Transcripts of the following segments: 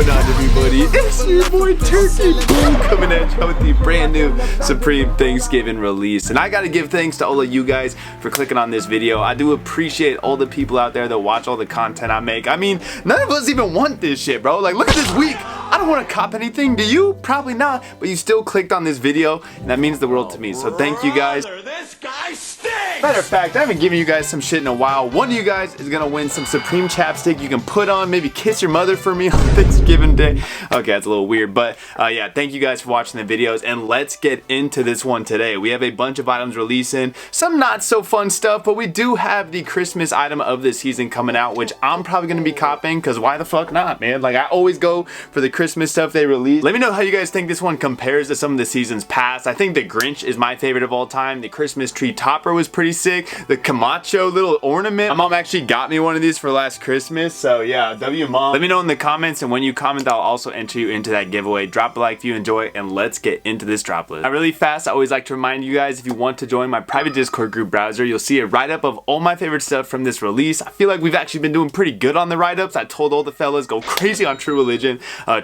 going on, everybody? It's your boy Turkey Boom coming at you with the brand new Supreme Thanksgiving release. And I gotta give thanks to all of you guys for clicking on this video. I do appreciate all the people out there that watch all the content I make. I mean, none of us even want this shit, bro. Like, look at this week. I don't want to cop anything. Do you? Probably not. But you still clicked on this video, and that means the world to me. So thank you guys. This guy stinks! Matter of fact, I haven't given you guys some shit in a while. One of you guys is gonna win some Supreme chapstick you can put on, maybe kiss your mother for me on Thanksgiving Day. Okay, that's a little weird, but yeah, thank you guys for watching the videos, and let's get into this one today. We have a bunch of items releasing, some not so fun stuff, but we do have the Christmas item of the season coming out, which I'm probably gonna be copping, because why the fuck not, man? Like, I always go for the Christmas stuff they release. Let me know how you guys think this one compares to some of the seasons past. I think the Grinch is my favorite of all time. The Christmas tree topper was pretty sick. The Camacho little ornament. My mom actually got me one of these for last Christmas, so yeah, W Mom. Let me know in the comments, and when you comment, I'll also enter you into that giveaway. Drop a like if you enjoy, and let's get into this drop list. Really fast, I always like to remind you guys, if you want to join my private Discord group browser, you'll see a write-up of all my favorite stuff from this release. I feel like we've actually been doing pretty good on the write-ups. I told all the fellas, go crazy on True Religion.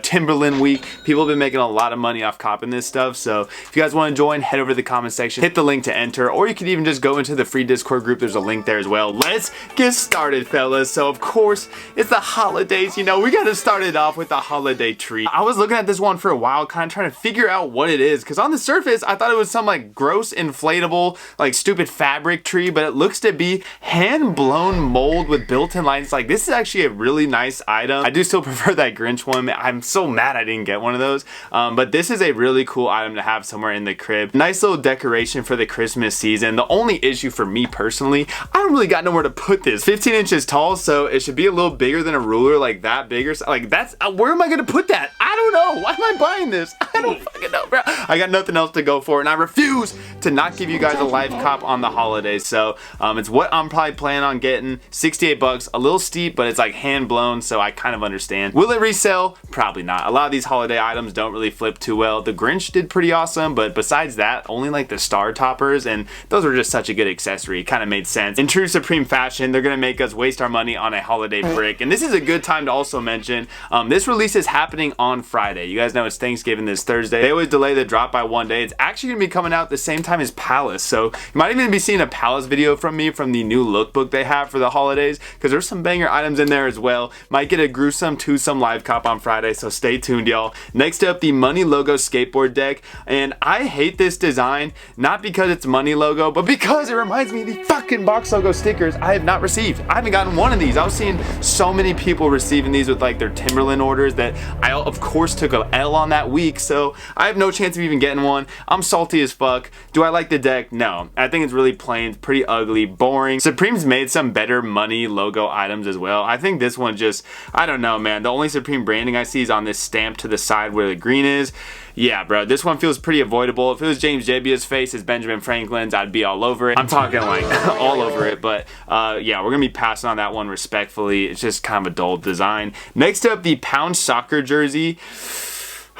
Timberland week. People have been making a lot of money off copping this stuff, so if you guys want to join, head over to the comment section, hit the link to enter, or you can even just go into the free Discord group. There's a link there as well. Let's get started, fellas. So of course, it's the holidays. You know, we gotta start it off with the holiday tree. I was looking at this one for a while, kind of trying to figure out what it is, because on the surface, I thought it was some like gross inflatable, like stupid fabric tree, but it looks to be hand-blown mold with built-in lights. Like, this is actually a really nice item. I do still prefer that Grinch one. I'm so mad I didn't get one of those, but this is a really cool item to have somewhere in the crib. Nice little decoration for the Christmas season. The only issue for me personally, I don't really got nowhere to put this. 15 inches tall, so it should be a little bigger than a ruler, like that bigger. Like, that's where am I gonna put that? I don't know. Why am I buying this? I don't fucking know, bro. I got nothing else to go for, and I refuse to not give you guys a live cop on the holidays. So it's what I'm probably planning on getting. 68 bucks, a little steep, but it's like hand blown, so I kind of understand. Will it resell? Probably not. A lot of these holiday items don't really flip too well. The Grinch did pretty awesome, but besides that, only like the star toppers, and those were just such a good accessory. It kind of made sense. In true Supreme fashion, they're gonna make us waste our money on a holiday brick, and this is a good time to also mention, this release is happening on Friday. You guys know it's Thanksgiving this Thursday. They always delay the drop by one day. It's actually gonna be coming out the same time as Palace, so you might even be seeing a Palace video from me from the new lookbook they have for the holidays, because there's some banger items in there as well. Might get a gruesome twosome live cop on Friday, so stay tuned, y'all. Next up, the Money logo skateboard deck, and I hate this design, not because it's Money logo, but because it reminds me of the fucking box logo stickers I have not received. I haven't gotten one of these. I was seeing so many people receiving these with like their Timberland orders that I of course took a L on that week, so I have no chance of even getting one. I'm salty as fuck. Do I like the deck? No. I think it's really plain, pretty ugly, boring. Supreme's made some better Money logo items as well. I think this one just, I don't know, man. The only Supreme branding I see is on this stamp to the side where the green is. Yeah, bro, this one feels pretty avoidable. If it was James Jabbia's face as Benjamin Franklin's, I'd be all over it. I'm talking like all over it, but yeah, we're gonna be passing on that one respectfully. It's just kind of a dull design. Next up, the Pound soccer jersey.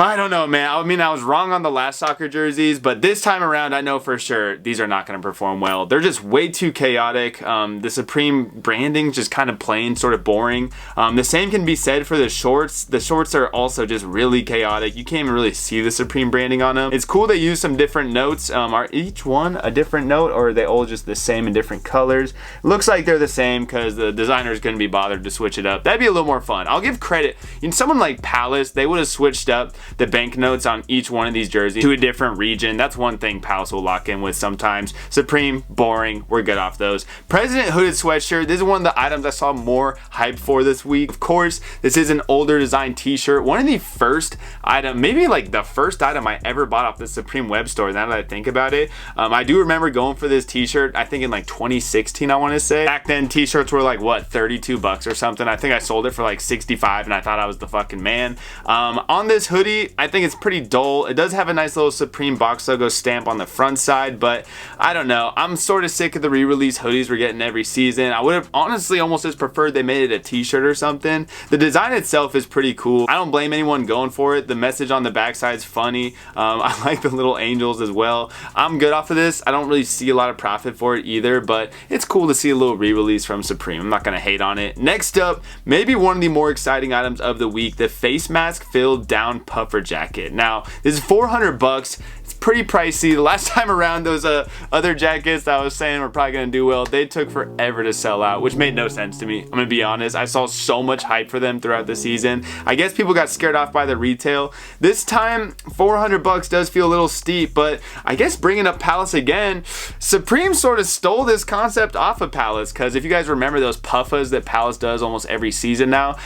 I don't know, man. I mean, I was wrong on the last soccer jerseys, but this time around, I know for sure these are not going to perform well. They're just way too chaotic. The Supreme branding just kind of plain, sort of boring. The same can be said for the shorts. The shorts are also just really chaotic. You can't even really see the Supreme branding on them. It's cool they use some different notes. Are each one a different note, or are they all just the same in different colors? It looks like they're the same because the designer is going to be bothered to switch it up. That'd be a little more fun. I'll give credit. You know, someone like Palace, they would have switched up the banknotes on each one of these jerseys to a different region. That's one thing Palace will lock in with sometimes. Supreme, boring. We're good off those. President hooded sweatshirt. This is one of the items I saw more hype for this week. Of course, this is an older design t-shirt. One of the first item, maybe like the first item I ever bought off the Supreme web store, now that I think about it. I do remember going for this t-shirt, I think in like 2016, I want to say. Back then, t-shirts were like, what, 32 bucks or something. I think I sold it for like 65, and I thought I was the fucking man. On this hoodie, hoodie, I think it's pretty dull. It does have a nice little Supreme box logo stamp on the front side, but I don't know. I'm sort of sick of the re-release hoodies we're getting every season. I would have honestly almost just preferred they made it a t-shirt or something. The design itself is pretty cool. I don't blame anyone going for it. The message on the backside is funny. I like the little angels as well. I'm good off of this. I don't really see a lot of profit for it either, but it's cool to see a little re-release from Supreme. I'm not gonna hate on it. Next up, maybe one of the more exciting items of the week, the face mask filled down puffer jacket. Now, this is 400 bucks. It's pretty pricey. The last time around, those other jackets that I was saying were probably gonna do well, they took forever to sell out, which made no sense to me. I'm gonna be honest. I saw so much hype for them throughout the season. I guess people got scared off by the retail. This time, 400 bucks does feel a little steep, but I guess bringing up Palace again, Supreme sort of stole this concept off of Palace, because if you guys remember those puffas that Palace does almost every season now,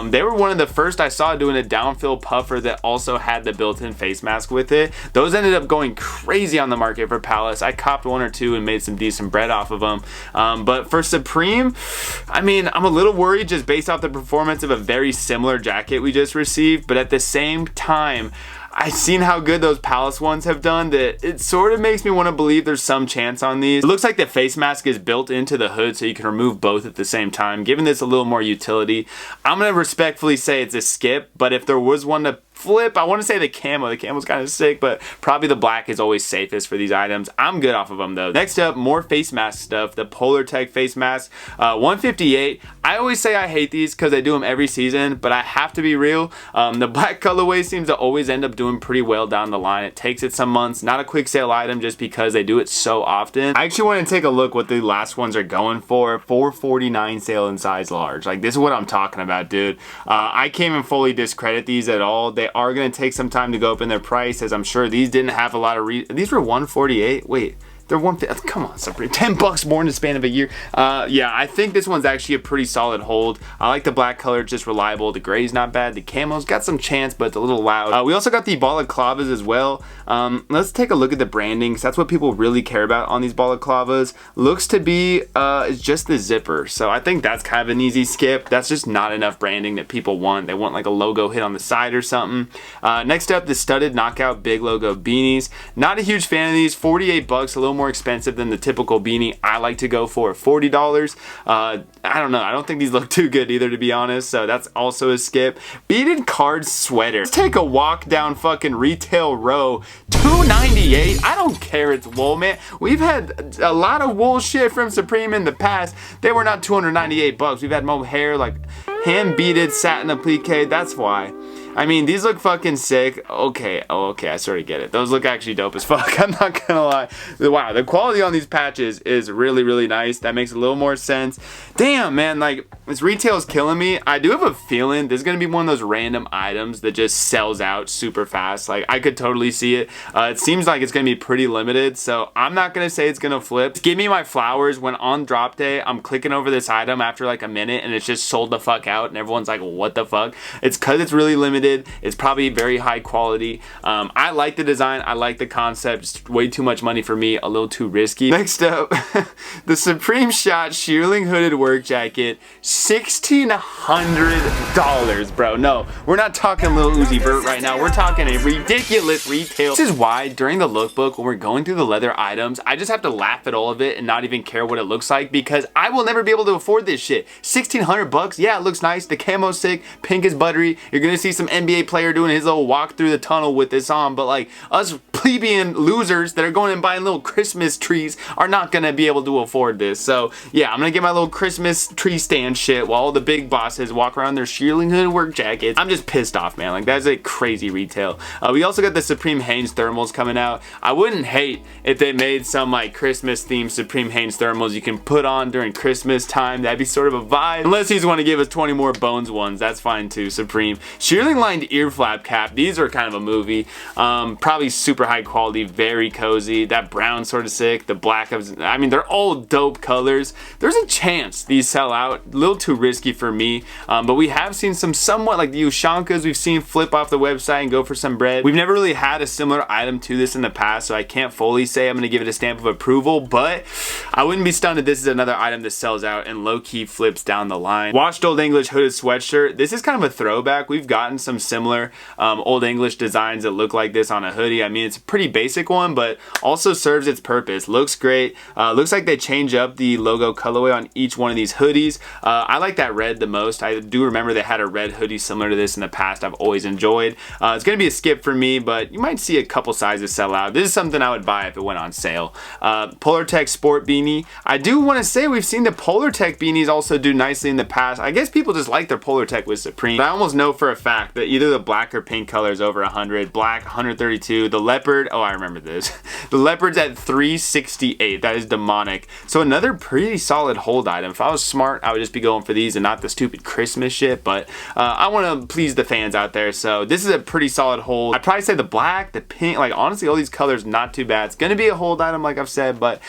they were one of the first I saw doing a downfill puffer that also had the built-in face mask with it. Those ended up going crazy on the market for Palace. I copped one or two and made some decent bread off of them. But for Supreme, I mean, I'm a little worried just based off the performance of a very similar jacket we just received, but at the same time, I've seen how good those Palace ones have done that it sort of makes me want to believe there's some chance on these. It looks like the face mask is built into the hood so you can remove both at the same time, giving this a little more utility. I'm going to respectfully say it's a skip, but if there was one to flip, I want to say the camo. The camo's kind of sick, but probably the black is always safest for these items. I'm good off of them though. Next up, more face mask stuff. The Polartech face mask, 158. I always say I hate these because I do them every season, but I have to be real. The black colorway seems to always end up doing pretty well down the line. It takes it some months. Not a quick sale item just because they do it so often. I actually want to take a look what the last ones are going for. $449 sale in size large. Like, this is what I'm talking about, dude. I can't even fully discredit these at all. They are going to take some time to go up in their price, as I'm sure these didn't have a lot of these were 148. Wait, they're 150. Come on, Supreme. 10 bucks more in the span of a year. Yeah, I think this one's actually a pretty solid hold. I like the black color, it's just reliable. The gray's not bad. The camo's got some chance, but it's a little loud. We also got the balaclavas as well. Let's take a look at the branding, because that's what people really care about on these balaclavas. Looks to be it's just the zipper, so I think that's kind of an easy skip. That's just not enough branding that people want. They want like a logo hit on the side or something. Next up, the studded knockout big logo beanies. Not a huge fan of these. 48 bucks, a little more expensive than the typical beanie I like to go for, $40. I don't know. I don't think these look too good either, to be honest, so that's also a skip. Beaded card sweater. Let's take a walk down fucking retail row. $298. I don't care, it's wool, man. We've had a lot of wool shit from Supreme in the past. They were not 298 bucks. We've had mohair, like hand beaded satin applique. That's why. I mean, these look fucking sick. Okay, I sort of get it. Those look actually dope as fuck. I'm not gonna lie. Wow, the quality on these patches is really, really nice. That makes a little more sense. Damn, man, like, this retail is killing me. I do have a feeling this is gonna be one of those random items that just sells out super fast. Like, I could totally see it. It seems like it's gonna be pretty limited, so I'm not gonna say it's gonna flip. Give me my flowers when on drop day, I'm clicking over this item after like a minute and it's just sold the fuck out and everyone's like, what the fuck? It's cause it's really limited. It's probably very high quality. I like the design. I like the concept. It's way too much money for me. A little too risky. Next up, the Supreme Shot Shearling hooded work jacket. $1,600, bro. No, we're not talking Lil Uzi Vert right now. We're talking a ridiculous retail. This is why during the lookbook, when we're going through the leather items, I just have to laugh at all of it and not even care what it looks like, because I will never be able to afford this shit. 1,600 bucks. Yeah, it looks nice. The camo's sick. Pink is buttery. You're gonna see some NBA player doing his little walk through the tunnel with this on, but like us plebeian losers that are going and buying little Christmas trees are not gonna be able to afford this. So yeah, I'm gonna get my little Christmas tree stand shit while all the big bosses walk around their Shearling hooded work jackets. I'm just pissed off, man. Like, that's a crazy retail. We also got the Supreme Hanes thermals coming out. I wouldn't hate if they made some like Christmas themed Supreme Hanes thermals you can put on during Christmas time. That'd be sort of a vibe. Unless you want to give us 20 more Bones ones, that's fine too. Supreme Shearling lined Earflap cap. These are kind of a movie. Probably super high quality, very cozy. That brown sort of sick. The black, I mean, they're all dope colors. There's a chance these sell out. A little too risky for me. But we have seen some somewhat like the Ushankas we've seen flip off the website and go for some bread. We've never really had a similar item to this in the past, so I can't fully say I'm going to give it a stamp of approval, but I wouldn't be stunned if this is another item that sells out and low-key flips down the line. Washed Old English hooded sweatshirt. This is kind of a throwback. We've gotten some some similar Old English designs that look like this on a hoodie. I mean, it's a pretty basic one, but also serves its purpose. Looks great. Looks like they change up the logo colorway on each one of these hoodies. I like that red the most. I do remember they had a red hoodie similar to this in the past. I've always enjoyed. It's going to be a skip for me, but you might see a couple sizes sell out. This is something I would buy if it went on sale. Polartech Sport Beanie. I do want to say we've seen the Polartech beanies also do nicely in the past. I guess people just like their Polartech with Supreme. But I almost know for a fact that either the black or pink color is over 100. Black 132. The leopard, oh, I remember this. The leopard's at 368. That is demonic. So another pretty solid hold item. If I was smart, I would just be going for these and not the stupid Christmas shit. But I want to please the fans out there. So this is a pretty solid hold. I'd probably say the black, the pink, like honestly all these colors not too bad. It's going to be a hold item like I've said, but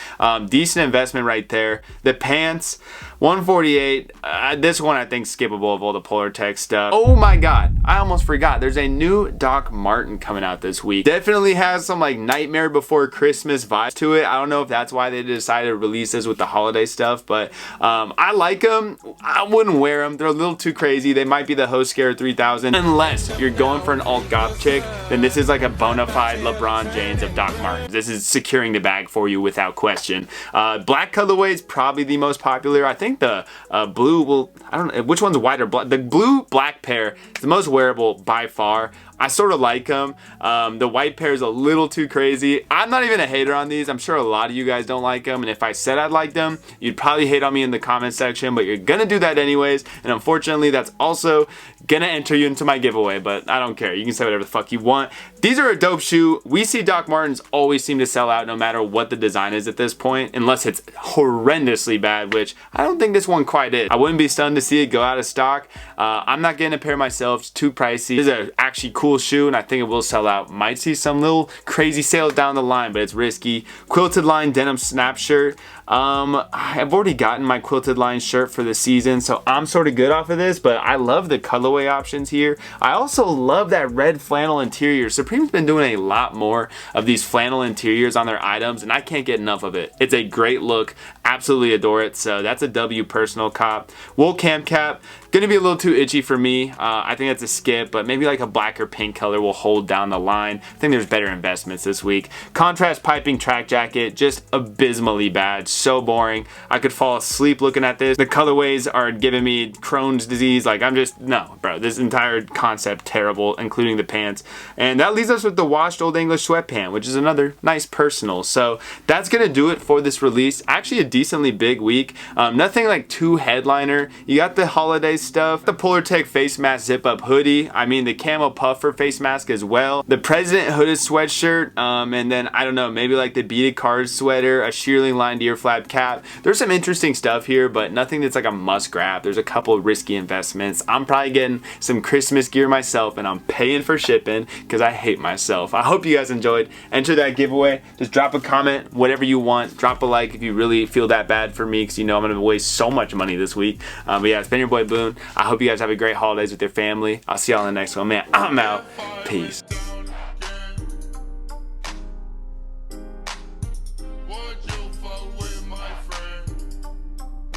decent investment right there. The pants, 148. This one I think skippable of all the Polartech stuff. Oh my god, I almost forgot. There's a new Doc Marten coming out this week. Definitely has some like Nightmare Before Christmas vibes to it. I don't know if that's why they decided to release this with the holiday stuff, but I like them. I wouldn't wear them. They're a little too crazy. They might be the Host Scare 3000. Unless you're going for an alt goth chick, then this is like a bona fide LeBron James of Doc Martens. This is securing the bag for you without question. Black colorway is probably the most popular. I think the blue will, I don't know which one's white or black. The blue black pair is the most wearable by far. I sort of like them. The white pair is a little too crazy. I'm not even a hater on these. I'm sure a lot of you guys don't like them. And if I said I'd like them, you'd probably hate on me in the comment section, but you're gonna do that anyways. And unfortunately, that's also gonna enter you into my giveaway, but I don't care. You can say whatever the fuck you want. These are a dope shoe. We see Doc Martens always seem to sell out no matter what the design is at this point, unless it's horrendously bad, which I don't think this one quite is. I wouldn't be stunned to see it go out of stock. I'm not getting a pair myself. It's too pricey. This is an actually cool shoe and I think it will sell out. Might see some little crazy sales down the line, but it's risky. Quilted line denim snap shirt. I've already gotten my quilted line shirt for the season, so I'm sort of good off of this, but I love the colorway options here. I also love that red flannel interior. Supreme's been doing a lot more of these flannel interiors on their items, and I can't get enough of it. It's a great look. Absolutely adore it, so that's a W personal cop. Wool cam cap. Gonna be a little too itchy for me. I think that's a skip, but maybe like a black or pink color will hold down the line. I think there's better investments this week. Contrast piping track jacket, just abysmally bad. So boring. I could fall asleep looking at this. The colorways are giving me Crohn's disease. Like I'm just, no, bro. This entire concept terrible, including the pants. And that leaves us with the washed Old English sweatpant, which is another nice personal. So that's gonna do it for this release. Actually a decently big week. Nothing like too headliner. You got the holiday stuff, the Polartech face mask zip up hoodie, I mean the camo puffer face mask as well, the President hooded sweatshirt, and then I don't know, maybe like the beaded card sweater, a Shearling lined Earflap cap. There's some interesting stuff here, but nothing that's like a must grab. There's a couple of risky investments. I'm probably getting some Christmas gear myself and I'm paying for shipping because I hate myself. I hope you guys enjoyed. Enter that giveaway. Just drop a comment, whatever you want. Drop a like if you really feel that bad for me because you know I'm gonna waste so much money this week. But yeah, it's been your boy Boone. I hope you guys have a great holidays with your family. I'll see y'all in the next one. Man, I'm out. Peace.